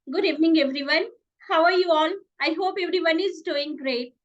Good evening, everyone. How are you all? I hope everyone is doing great.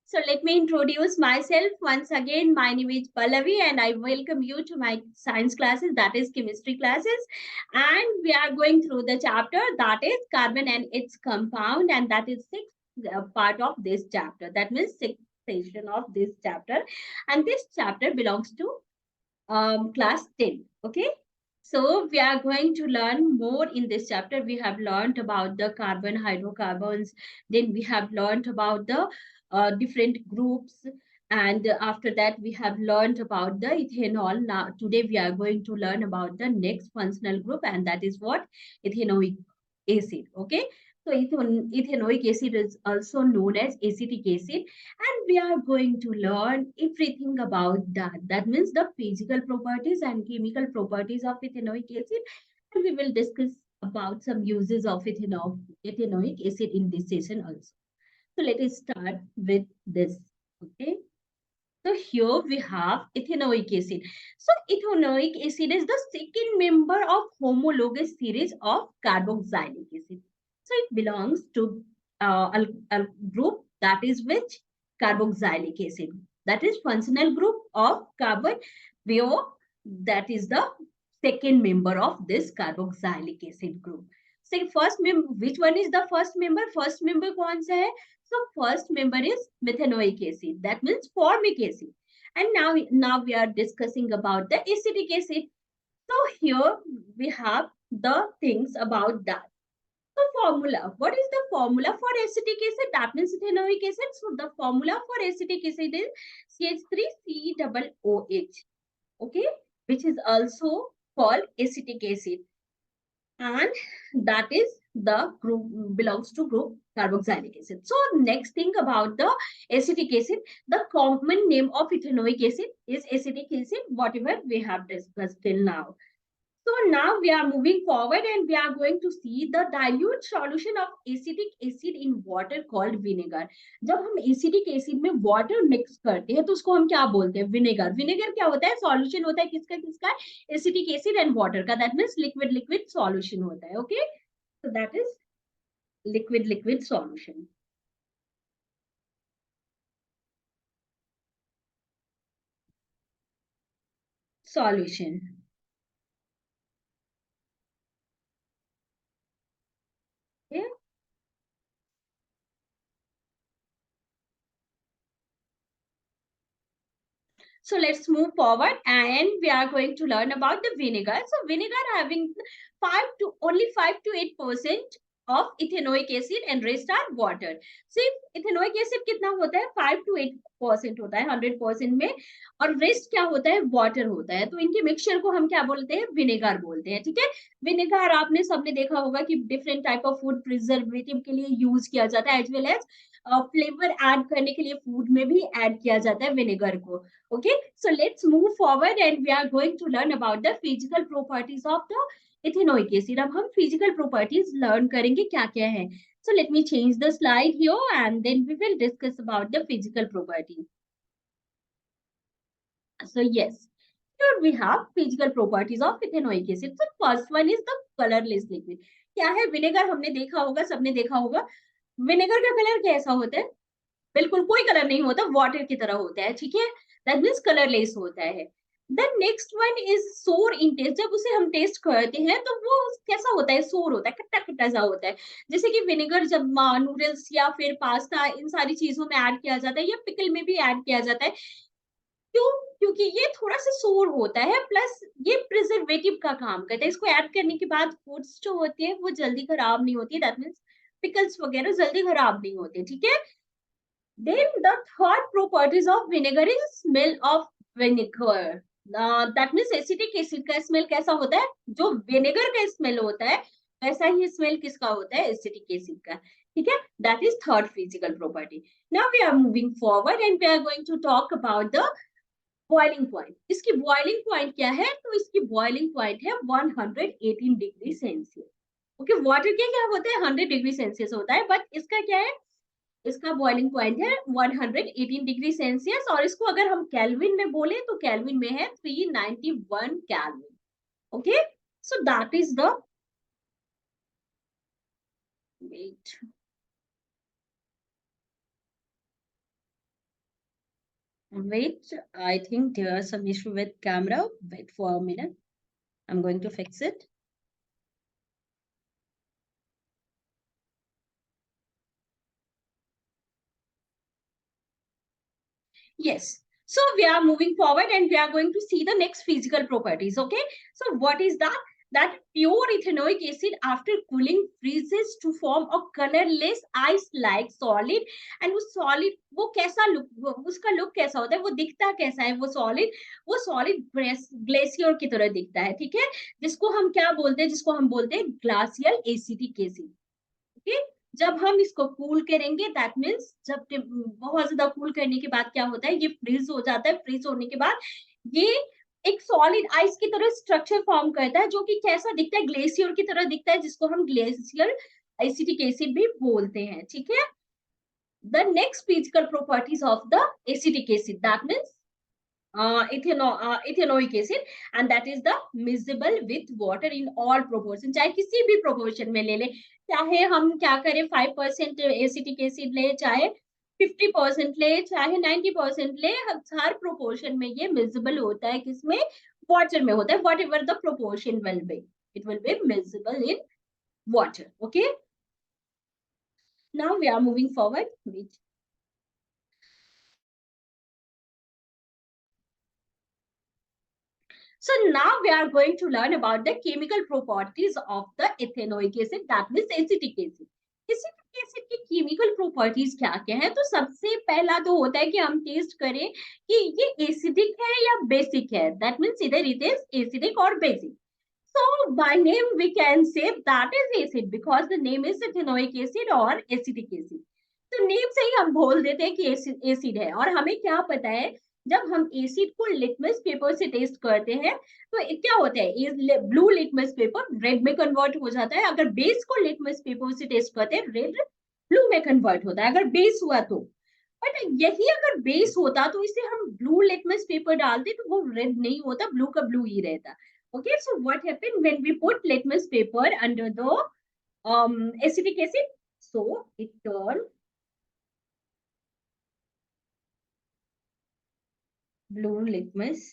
So let me introduce myself once again. My name is Pallavi and I welcome you to my science classes, that is chemistry classes. And we are going through the chapter that is carbon and its compound, and that is sixth part of this chapter. That means sixth session of this chapter. And this chapter belongs to class 10. Okay. So we are going to learn more in this chapter. We have learned about the carbon hydrocarbons. Then we have learned about the different groups. And after that, we have learned about the ethanol. Now, today we are going to learn about the next functional group, and that is what? Ethanoic acid. Okay. So ethanoic acid is also known as acetic acid, and we are going to learn everything about that. That means the physical properties and chemical properties of ethanoic acid, and we will discuss about some uses of ethanoic acid in this session also. So let us start with this. Okay. So here we have ethanoic acid. So ethanoic acid is the second member of homologous series of carboxylic acid. So it belongs to a group that is which? Carboxylic acid. That is functional group of carbon, where that is the second member of this carboxylic acid group. So first member, which one is the first member? First member कौन सा है? So first member is methanoic acid. That means formic acid. And now we are discussing about the acetic acid. So here we have the things about that. So formula. What is the formula for acetic acid? That means ethanoic acid. So the formula for acetic acid is CH3COOH. Okay, which is also called acetic acid, and that is the group belongs to group carboxylic acid. So next thing about the acetic acid, the common name of ethanoic acid is acetic acid, whatever we have discussed till now. So now we are moving forward and we are going to see the dilute solution of acetic acid in water called vinegar. जब हम acetic acid में water mix करते हैं तो उसको हम क्या बोलते हैं? Vinegar. Vinegar क्या होता है? Solution होता है किसका किसका? Acetic acid and water का. That means liquid solution होता है. Okay. So that is liquid solution. Solution. Okay. So let's move forward and we are going to learn about the vinegar. So vinegar having 5 to 8% of ethanoic acid and rest are water. So ethanoic acid कितना होता है? 5 to 8% होता है 100% में, और rest क्या होता है? वाटर होता है. तो इनके मिक्सचर को हम क्या बोलते हैं? विनेगर बोलते हैं. ठीक है. विनेगर आपने सबने देखा होगा कि different type of food preservative के लिए यूज किया जाता है, as well as flavour add करने के लिए फूड में भी ऐड किया जाता है विनेगर को. Okay, so let's move forward and we are going to learn about the physical properties of the ethanoic acid. अब हम physical properties learn करेंगे क्या क्या है. So let me change the slide here and then we will discuss about the physical properties. So yes, here we have physical properties of ethanoic acid. So first one is the colorless liquid. क्या है? Vinegar हमने देखा होगा, सबने देखा होगा. Vinegar का colour कैसा होता है? बिल्कुल कोई कलर नहीं होता, वाटर की तरह होता है. ठीक है. दैट मीन्स कलरलेस होता है. देन नेक्स्ट वन इज सोर इन टेस्ट. जब उसे हम टेस्ट करते हैं तो वो कैसा होता है? सोर होता है, खट्टा खट्टा सा होता है. जैसे कि विनेगर जब नूडल्स या फिर पास्ता इन सारी चीजों में ऐड किया जाता है या पिकल में भी ऐड किया जाता है. क्यों? क्योंकि ये थोड़ा सा सोर होता है, प्लस ये प्रिजर्वेटिव का काम करता है. इसको ऐड करने के बाद फूड्स जो होती है वो जल्दी खराब नहीं होती. दैट मीन्स पिकल्स वगैरह जल्दी खराब नहीं होते. ठीक है. Then the third properties of vinegar is smell of vinegar. That means acetic acid का smell कैसा होता है? जो vinegar का smell होता है वैसा ही smell किसका होता है? acetic acid का. ठीक है. That is third physical property. Now we are moving forward and we are going to talk about the boiling point. इसकी boiling point क्या है? तो इसकी boiling point है 118 डिग्री सेल्सियस. ओके. वाटर के क्या होता है? 100 डिग्री सेल्सियस होता है, बट इसका क्या है? इसका बॉइलिंग पॉइंट है 118 डिग्री सेल्सियस, और इसको अगर हम केल्विन में बोले तो केल्विन में है 391 kelvin. Okay. So that is the Wait. Wait, I think there's some issue with camera. Wait for a minute. I'm going to fix it. Yes. So we are moving forward and we are going to see the next physical properties. Okay. So what is that? That pure ethanoic acid after cooling freezes to form a colorless ice-like solid. And वो solid वो कैसा look उसका look कैसा होता है, वो दिखता कैसा है, वो solid ग्लेशियर की तरह दिखता है, ठीक है, जिसको हम क्या बोलते हैं, जिसको हम बोलते हैं ग्लासियल एसिटिक एसिड. ओके. जब हम इसको कूल करेंगे दैट मीन्स जब बहुत ज्यादा कूल करने के बाद क्या होता है, ये फ्रीज हो जाता है. फ्रीज होने के बाद ये एक सॉलिड आइस की तरह स्ट्रक्चर फॉर्म करता है, जो कि कैसा दिखता है, ग्लेशियर की तरह दिखता है, जिसको हम ग्लेशियर एसिटिक एसिड भी बोलते हैं, ठीक है. The next physical properties of the acetic acid that means ethanoic acid, and that is the miscible with water in all proportion. चाहे किसी भी proportion में ले ले, चाहे हम क्या करें 5% एसिटिक एसिड ले, चाहे 50% ले, चाहे 90% ले, हर proportion में ये miscible होता है. किसमें? water में होता है. whatever the proportion will be, it will be miscible in water. Okay. Now we are moving forward with So now we are going to learn about the chemical properties of the ethanoic acid, that means acetic acid. Acetic acid की chemical properties क्या क्या है? तो सबसे पहला तो होता है कि हम टेस्ट करें कि ये एसिडिक है या बेसिक है. दैट मीन्स इधर इट इज एसिडिक और basic. So by name we can say that is acid because the name is ethanoic acid और acetic acid. तो नेम से ही हम बोल देते हैं कि एसिड है. और हमें क्या पता है, जब हम एसिड को लिटमस पेपर से टेस्ट करते हैं तो क्या होता है, ब्लू लिटमस पेपर रेड में कन्वर्ट हो जाता है. अगर बेस को लिटमस पेपर से टेस्ट करते हैं, रेड ब्लू में कन्वर्ट होता है अगर बेस हुआ तो. बट यही अगर बेस होता तो इसे हम ब्लू लिटमस पेपर डालते तो वो रेड नहीं होता, ब्लू का ब्लू ही रहता. Okay, so what happened when we put litmus paper under the acetic acid? So it turned blue litmus.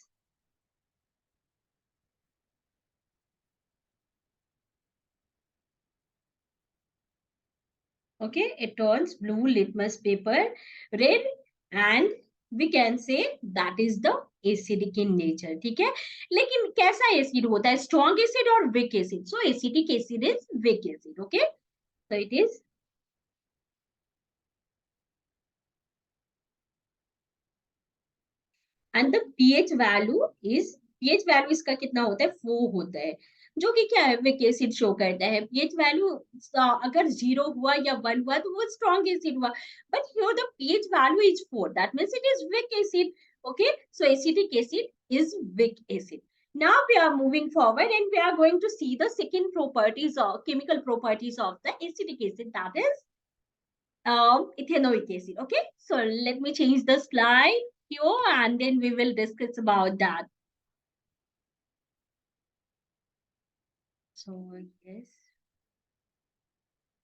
Okay, it turns blue litmus paper red, and we can say that is the acidic in nature. ठीक है, लेकिन कैसा acid होता है, strong acid और weak acid? So acidic acid is weak acid. Okay, so it is and the pH value is, pH value इसका कितना होता है, 4 होता है, जो कि क्या है, वीक एसिड शो करता है. pH वैल्यू अगर 0 हुआ या 1 हुआ तो वो स्ट्रॉन्ग एसिड हुआ. But here the pH value is 4, that means it is weak acid. Okay, so acetic acid is weak acid. Now we are moving forward and we are going to see the second properties or chemical properties of the acetic acid, that is ethanoic acid. Okay, so let me change the slide here and then we will discuss about that. So yes,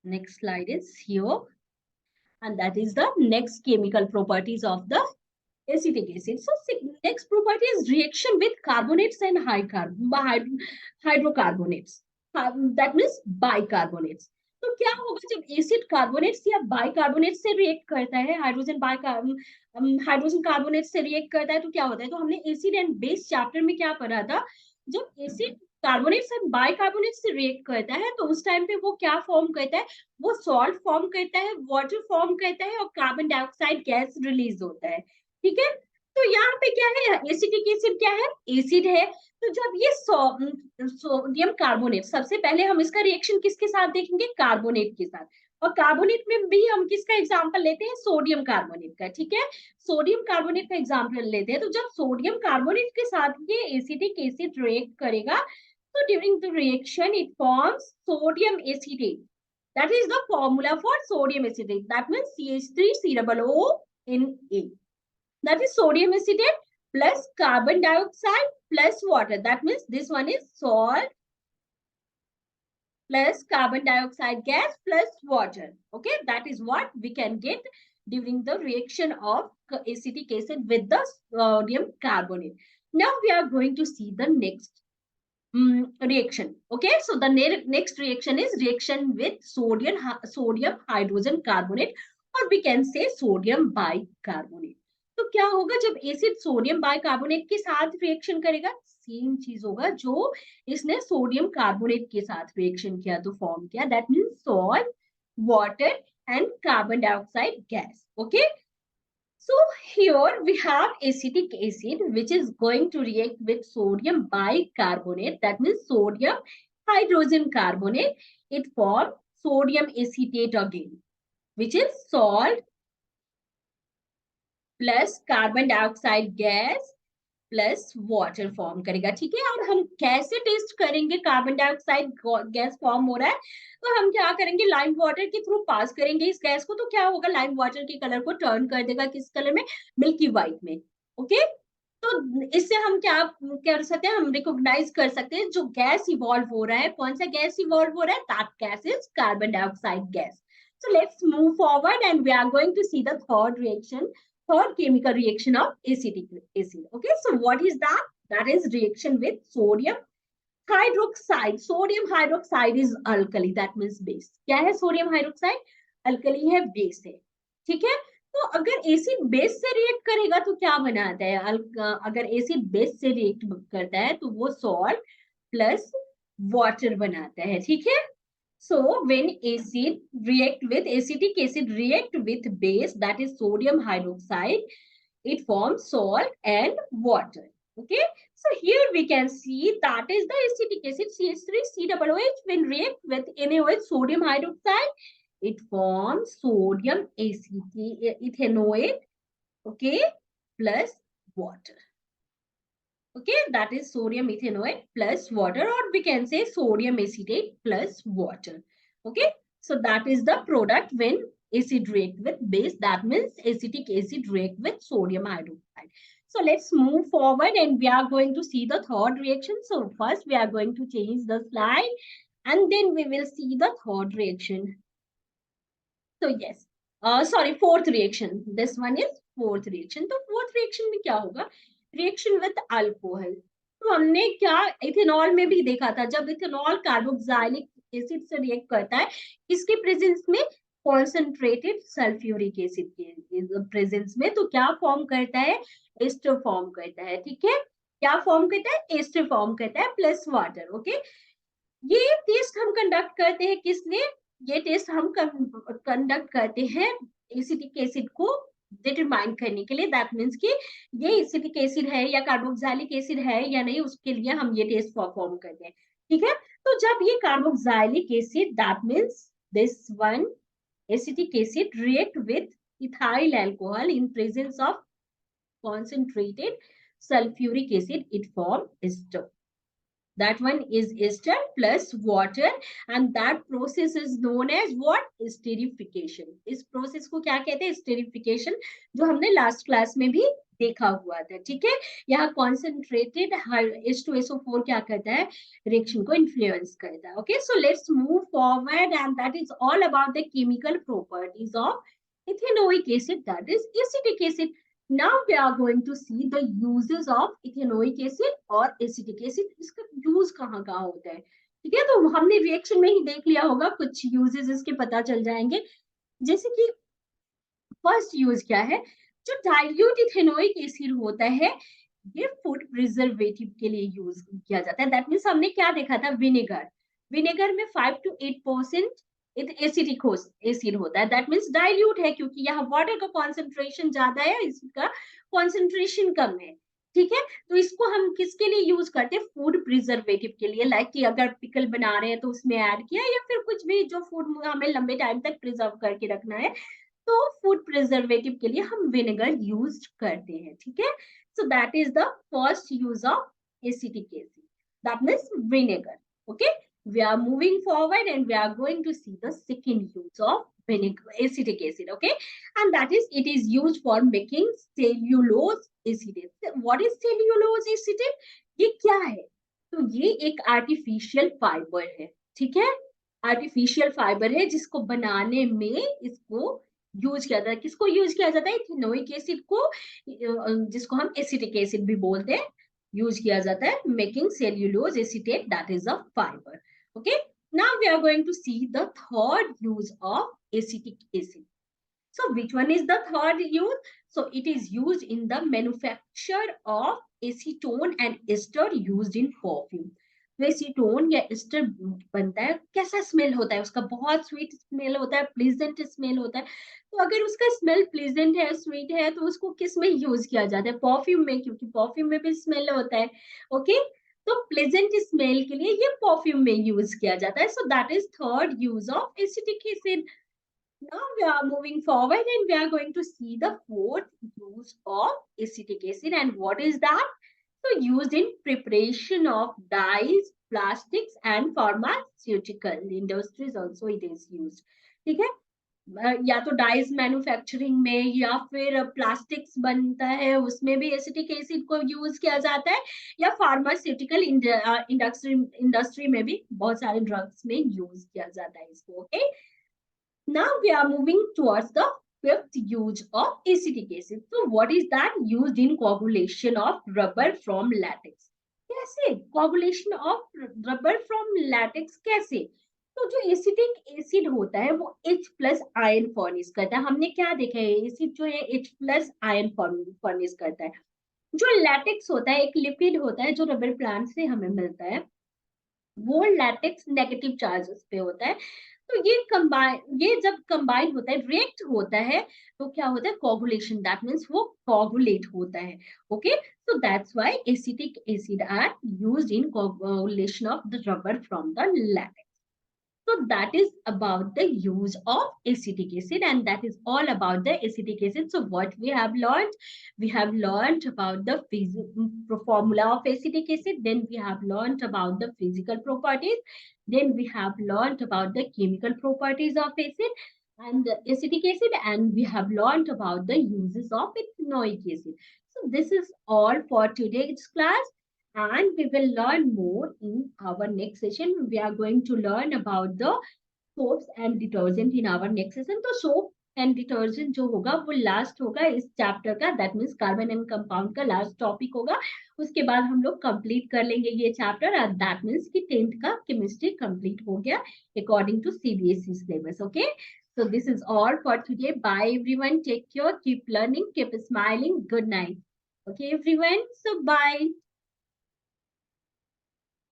next slide is here, and that is the next chemical properties of the acetic acid. So next property is reaction with carbonates and hydrocarbonates. That means bicarbonates. तो क्या होगा जब acid carbonates या bicarbonate से react करता है, hydrogen carbonate से react करता है, तो क्या होता है? तो हमने एसिड एंड बेस चैप्टर में क्या पढ़ा था, जब एसिड कार्बोनेट से बाइकार्बोनेट से रिएक्ट करता है तो उस टाइम पे वो क्या फॉर्म करता है, वो सॉल्ट फॉर्म करता है, वाटर फॉर्म करता है और कार्बन डाइऑक्साइड गैस रिलीज होता है. ठीक है, तो यहाँ पे क्या है, एसिटिक एसिड क्या है, एसिड है. तो जब ये सोडियम कार्बोनेट, सबसे पहले हम इसका रिएक्शन किसके साथ देखेंगे, कार्बोनेट के साथ. और कार्बोनेट में भी हम किसका एग्जांपल लेते हैं, सोडियम कार्बोनेट का. ठीक है, सोडियम कार्बोनेट का एग्जांपल लेते हैं. तो जब सोडियम कार्बोनेट के साथ ये एसिटिक एसिड रिएक्ट करेगा तो during the reaction it forms sodium acetate. That is the formula for sodium acetate. That means CH3COO. That is sodium acetate plus carbon dioxide plus water. That means this one is salt plus carbon dioxide gas plus water. Okay, that is what we can get during the reaction of acetic acid with the sodium carbonate. Now we are going to see the next reaction. Okay, so the next reaction is reaction with sodium hydrogen carbonate, or we can say sodium bicarbonate. तो क्या होगा जब acid sodium bicarbonate के साथ reaction करेगा? Same चीज होगा जो इसने सोडियम कार्बोनेट के साथ रिएक्शन किया तो फॉर्म किया, that means salt, water and carbon dioxide gas. Okay, so here we have acetic acid which is going to react with sodium bicarbonate, that means sodium hydrogen carbonate. It forms sodium acetate again, which is salt plus carbon dioxide gas plus water form करेगा. ठीक है, और हम कैसे test करेंगे carbon dioxide gas form हो रहा है? तो हम क्या करेंगे, लाइम वाटर के थ्रू पास करेंगे इस गैस को. तो क्या होगा, लाइम वाटर के कलर को टर्न कर देगा किस कलर में? मिल्की व्हाइट में. ओके, तो इससे हम क्या कर सकते हैं, हम रिकॉग्नाइज कर सकते हैं जो गैस इवॉल्व हो रहा है. कौन सा गैस इवॉल्व हो रहा है? That gas is carbon dioxide gas. So let's move forward and we are going to see the third reaction, third chemical reaction of acetic acid. Okay, so what is that? That is reaction with sodium hydroxide. Sodium hydroxide is alkali, that means base. क्या है sodium hydroxide? alkali है, base है. ठीक है, तो अगर acid base से react करेगा तो क्या बनाता है? अगर एसिड बेस से रिएक्ट करता है तो वो सॉल्ट प्लस वाटर बनाता है. ठीक है, so when acid react with acetic acid react with base, that is sodium hydroxide, it forms salt and water. Okay, so here we can see that is the acetic acid CH3COOH. When react with NaOH, sodium hydroxide, it forms sodium acetate ethanoate, okay, plus water. Okay, that is sodium ethanoate plus water, or we can say sodium acetate plus water. Okay, so that is the product when acid react with base, that means acetic acid react with sodium hydroxide. So let's move forward and we are going to see the third reaction. So first we are going to change the slide and then we will see the third reaction. So yes, sorry, fourth reaction. This one is fourth reaction. तो fourth reaction में क्या होगा? Reaction with alcohol. तो हमने क्या ethanol में भी देखा था, जब इथेनॉल कार्बोक्सिलिक एसिड से रिएक्ट करता है किसके प्रेजेंस में? कॉन्सेंट्रेटेड सल्फ्यूरिक एसिड के प्रेजेंस में. तो क्या फॉर्म करता है? एस्टर फॉर्म करता है. ठीक है, क्या फॉर्म करता है? एस्टर फॉर्म करता है प्लस वाटर. ओके, ये टेस्ट हम कंडक्ट करते हैं किस लिए? ये टेस्ट हम कंडक्ट करते हैं एसिटिक एसिड को डिटरमाइन करने के लिए. दैट मीन्स कि ये एसिटिक एसिड है या कार्बोक्सिलिक एसिड है या नहीं, उसके लिए हम ये टेस्ट परफॉर्म करते हैं. ठीक है, तो जब ये carboxylic acid, that means this one acetic acid react with ethyl alcohol in presence of concentrated sulfuric acid, it form ester. That one is ester plus water and that process is known as what? Esterification. इस process को क्या कहते हैं? Esterification, जो हमने last class में भी देखा हुआ था. ठीक है, यहाँ concentrated H2SO4 क्या करता है? Reaction को influence करता है. Okay, so let's move forward and that is all about the chemical properties of ethanoic acid, that is acetic acid. Now we are going to see the uses of ethanoic acid और acetic acid. इसका use कहाँ कहाँ होता है? ठीक है, तो हमने रिएक्शन में ही देख लिया होगा, कुछ यूजेस इसके पता चल जाएंगे. जैसे कि फर्स्ट यूज क्या है, जो डाइल्यूट इथेनोइक एसिड होता है ये फूड प्रिजर्वेटिव के लिए यूज किया जाता है. दैट मीन्स हमने क्या देखा था? विनेगर. विनेगर में 5 to 8% एसिडिक एसिड होता है. दैट मीन्स डाइल्यूट है, क्योंकि यहाँ वाटर का कॉन्सेंट्रेशन ज्यादा है, इसका कॉन्सेंट्रेशन कम है. ठीक है, तो इसको हम किसके लिए यूज करते हैं? फूड प्रिजर्वेटिव के लिए. लाइक कि अगर पिकल बना रहे हैं तो उसमें ऐड किया, या फिर कुछ भी जो फूड हमें लंबे टाइम तक प्रिजर्व करके रखना है, तो फूड प्रिजर्वेटिव के लिए हम विनेगर यूज करते हैं. ठीक है, so that is the first use of acetic acid, that means vinegar. Okay, we are moving forward and we are going to see the second use of vinegar, acetic acid. Okay, and that is it is used for making cellulose acetate. What is cellulose acetate? ये क्या है? तो ये एक artificial fibre है. ठीक है, artificial fibre है जिसको बनाने में इसको यूज किया जाता है। किसको यूज किया जाता है? इथेनोइक एसिड को, जिसको हम एसिटिक एसिड भी बोलते हैं, यूज किया जाता है making cellulose acetate, that is a fibre. Okay, now we are going to see the third use of acetic acid. So which one is the third use? So it is used in the manufacture of acetone and ester used in perfume. तो acetone या ester बनता है, कैसा smell होता है उसका? बहुत sweet smell होता है, प्लीजेंट स्मेल होता है। तो अगर उसका स्मेल प्लीजेंट है, स्वीट है, तो उसको किस में यूज किया जाता है? परफ्यूम में, क्योंकि परफ्यूम में भी स्मेल होता है। ओके, तो प्लेजेंट स्मेल के लिए ये परफ्यूम में यूज किया जाता है। So that is third use of acetic acid. Now we are moving forward and we are going to see the fourth use of acetic acid. And what is that? So used in preparation of dyes, plastics and pharmaceutical industries also it is used. ठीक है, या तो dies manufacturing में या फिर plastics बनता है उसमें भी एसिटिक एसिड को यूज किया जाता है, या फार्मास्यूटिकल इंडस्ट्री में भी बहुत सारे ड्रग्स में यूज किया जाता है इसको. Okay, now we are moving towards the fifth use of acetic acid. So what is that? Used in coagulation of rubber from latex. कैसे? coagulation of rubber from latex कैसे? तो जो एसिटिक एसिड होता है वो H प्लस आयन फर्निश करता है. हमने क्या देखा है? एसिड जो है H प्लस आयन फर्निश करता है. जो लैटेक्स होता है एक लिपिड होता है जो रबर प्लांट से हमें मिलता है, वो लैटेक्स नेगेटिव चार्जेस पे होता है. तो ये जब कंबाइन होता है, रिएक्ट होता है, तो क्या होता है? कोगुलेशन, दैट मींस वो कोगुलेट होता है. Okay, so that's why acetic acid are used in coagulation of the rubber from the latex. So that is about the use of acetic acid, and that is all about the acetic acid. So what we have learned? We have learned about the formula of acetic acid. Then we have learned about the physical properties. Then we have learned about the chemical properties of acid and acetic acid, and we have learned about the uses of ethanoic acid. So this is all for today's class, and we will learn more in our next session. We are going to learn about the soaps and detergent in our next session. तो soap and detergent जो होगा वो last होगा इस chapter का, that means carbon and compound का last topic होगा. उसके बाद हम लोग कंप्लीट कर लेंगे ये चैप्टर, और दैट मीन्स कि 10th का केमिस्ट्री कंप्लीट हो गया according to CBSE syllabus. Okay, so this is all for today. Bye everyone, take care, keep learning, keep smiling, good night. Okay everyone, so bye.